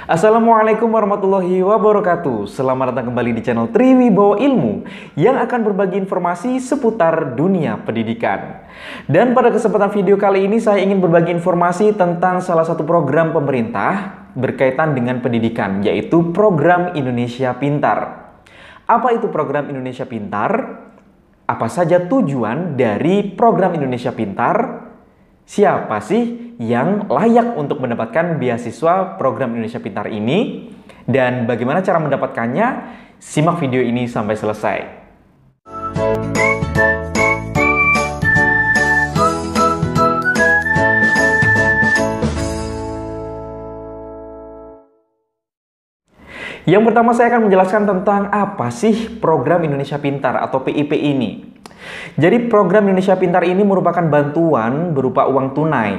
Assalamualaikum warahmatullahi wabarakatuh. Selamat datang kembali di channel Triwibawa Ilmu yang akan berbagi informasi seputar dunia pendidikan. Dan pada kesempatan video kali ini saya ingin berbagi informasi tentang salah satu program pemerintah berkaitan dengan pendidikan, yaitu program Indonesia Pintar. Apa itu program Indonesia Pintar? Apa saja tujuan dari program Indonesia Pintar? Siapa sih yang layak untuk mendapatkan beasiswa program Indonesia Pintar ini? Dan bagaimana cara mendapatkannya? Simak video ini sampai selesai. Yang pertama saya akan menjelaskan tentang apa sih program Indonesia Pintar atau PIP ini. Jadi program Indonesia Pintar ini merupakan bantuan berupa uang tunai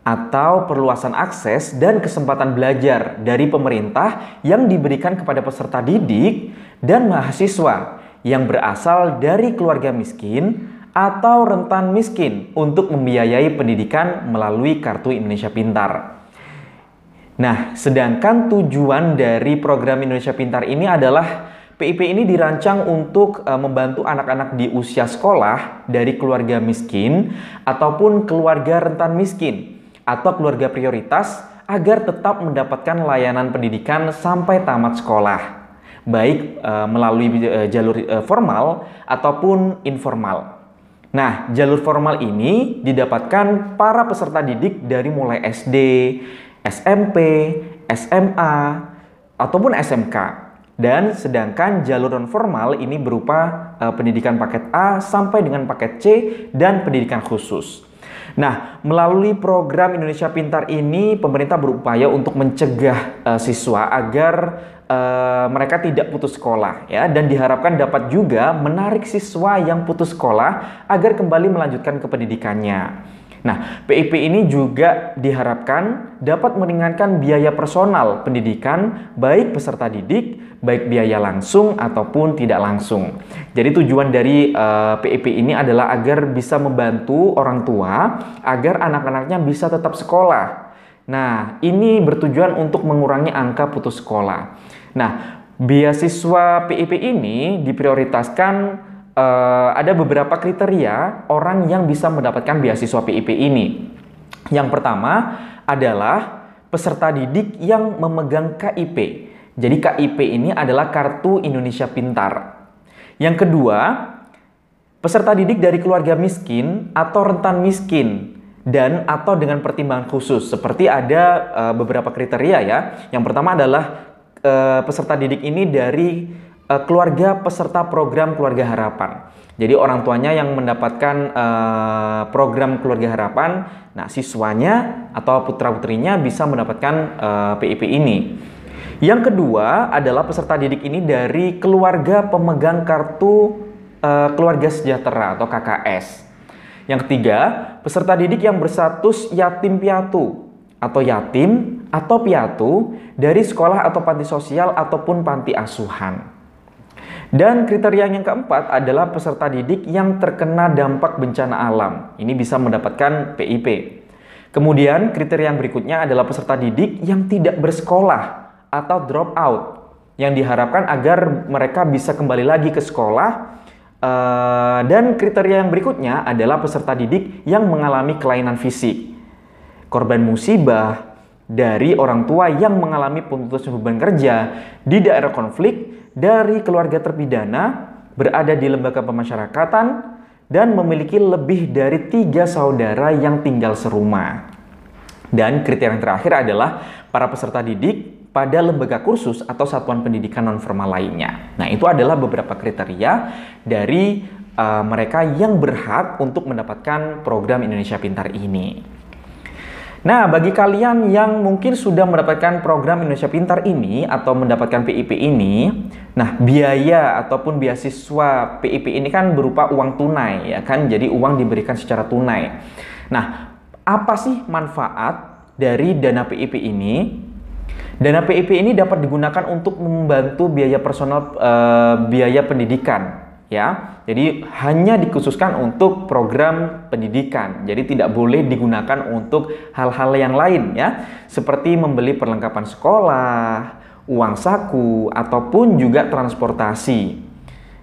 atau perluasan akses dan kesempatan belajar dari pemerintah yang diberikan kepada peserta didik dan mahasiswa yang berasal dari keluarga miskin atau rentan miskin untuk membiayai pendidikan melalui Kartu Indonesia Pintar. Nah, sedangkan tujuan dari program Indonesia Pintar ini adalah PIP ini dirancang untuk membantu anak-anak di usia sekolah dari keluarga miskin ataupun keluarga rentan miskin atau keluarga prioritas agar tetap mendapatkan layanan pendidikan sampai tamat sekolah, baik melalui jalur formal ataupun informal. Nah, jalur formal ini didapatkan para peserta didik dari mulai SD, SMP, SMA, ataupun SMK. Dan sedangkan jalur non formal ini berupa pendidikan paket A sampai dengan paket C dan pendidikan khusus. Nah, melalui program Indonesia Pintar ini pemerintah berupaya untuk mencegah siswa agar mereka tidak putus sekolah ya, dan diharapkan dapat juga menarik siswa yang putus sekolah agar kembali melanjutkan ke pendidikannya. Nah, PIP ini juga diharapkan dapat meringankan biaya personal pendidikan baik peserta didik, baik biaya langsung ataupun tidak langsung. Jadi tujuan dari PIP ini adalah agar bisa membantu orang tua agar anak-anaknya bisa tetap sekolah. Nah, ini bertujuan untuk mengurangi angka putus sekolah. Nah, beasiswa PIP ini diprioritaskan ada beberapa kriteria orang yang bisa mendapatkan beasiswa PIP ini. Yang pertama adalah peserta didik yang memegang KIP. Jadi KIP ini adalah Kartu Indonesia Pintar. Yang kedua, peserta didik dari keluarga miskin atau rentan miskin dan atau dengan pertimbangan khusus. Seperti ada beberapa kriteria ya. Yang pertama adalah peserta didik ini dari keluarga peserta program Keluarga Harapan. Jadi orang tuanya yang mendapatkan program Keluarga Harapan, nah siswanya atau putra-putrinya bisa mendapatkan PIP ini. Yang kedua adalah peserta didik ini dari keluarga pemegang Kartu Keluarga Sejahtera atau KKS. Yang ketiga, peserta didik yang berstatus yatim piatu atau yatim atau piatu dari sekolah atau panti sosial ataupun panti asuhan. Dan kriteria yang keempat adalah peserta didik yang terkena dampak bencana alam. Ini bisa mendapatkan PIP. Kemudian kriteria yang berikutnya adalah peserta didik yang tidak bersekolah atau drop out, yang diharapkan agar mereka bisa kembali lagi ke sekolah. Dan kriteria yang berikutnya adalah peserta didik yang mengalami kelainan fisik, korban musibah dari orang tua yang mengalami pemutusan hubungan kerja di daerah konflik, dari keluarga terpidana, berada di lembaga pemasyarakatan, dan memiliki lebih dari 3 saudara yang tinggal serumah. Dan kriteria yang terakhir adalah para peserta didik pada lembaga kursus atau satuan pendidikan non-formal lainnya. Nah, itu adalah beberapa kriteria dari mereka yang berhak untuk mendapatkan program Indonesia Pintar ini. Nah, bagi kalian yang mungkin sudah mendapatkan program Indonesia Pintar ini atau mendapatkan PIP ini, nah biaya ataupun beasiswa PIP ini kan berupa uang tunai ya kan, jadi uang diberikan secara tunai. Nah, apa sih manfaat dari dana PIP ini? Dana PIP ini dapat digunakan untuk membantu biaya personal biaya pendidikan ya. Jadi hanya dikhususkan untuk program pendidikan. Jadi tidak boleh digunakan untuk hal-hal yang lain ya, seperti membeli perlengkapan sekolah, uang saku, ataupun juga transportasi.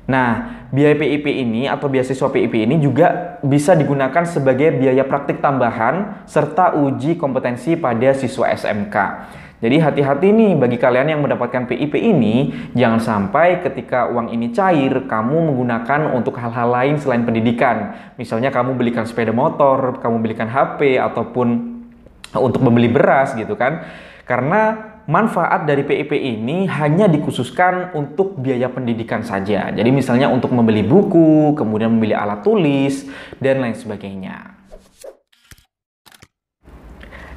Nah, biaya PIP ini atau beasiswa PIP ini juga bisa digunakan sebagai biaya praktik tambahan serta uji kompetensi pada siswa SMK. Jadi hati-hati nih bagi kalian yang mendapatkan PIP ini, jangan sampai ketika uang ini cair, kamu menggunakan untuk hal-hal lain selain pendidikan. Misalnya kamu belikan sepeda motor, kamu belikan HP, ataupun untuk membeli beras gitu kan. Karena manfaat dari PIP ini hanya dikhususkan untuk biaya pendidikan saja. Jadi misalnya untuk membeli buku, kemudian membeli alat tulis, dan lain sebagainya.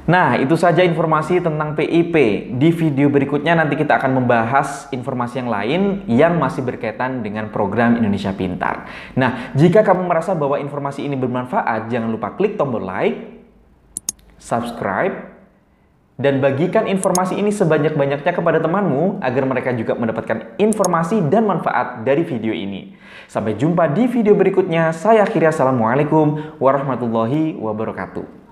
Nah, itu saja informasi tentang PIP. Di video berikutnya nanti kita akan membahas informasi yang lain yang masih berkaitan dengan program Indonesia Pintar. Nah, jika kamu merasa bahwa informasi ini bermanfaat, jangan lupa klik tombol like, subscribe, dan bagikan informasi ini sebanyak-banyaknya kepada temanmu agar mereka juga mendapatkan informasi dan manfaat dari video ini. Sampai jumpa di video berikutnya. Saya akhiri. Assalamualaikum warahmatullahi wabarakatuh.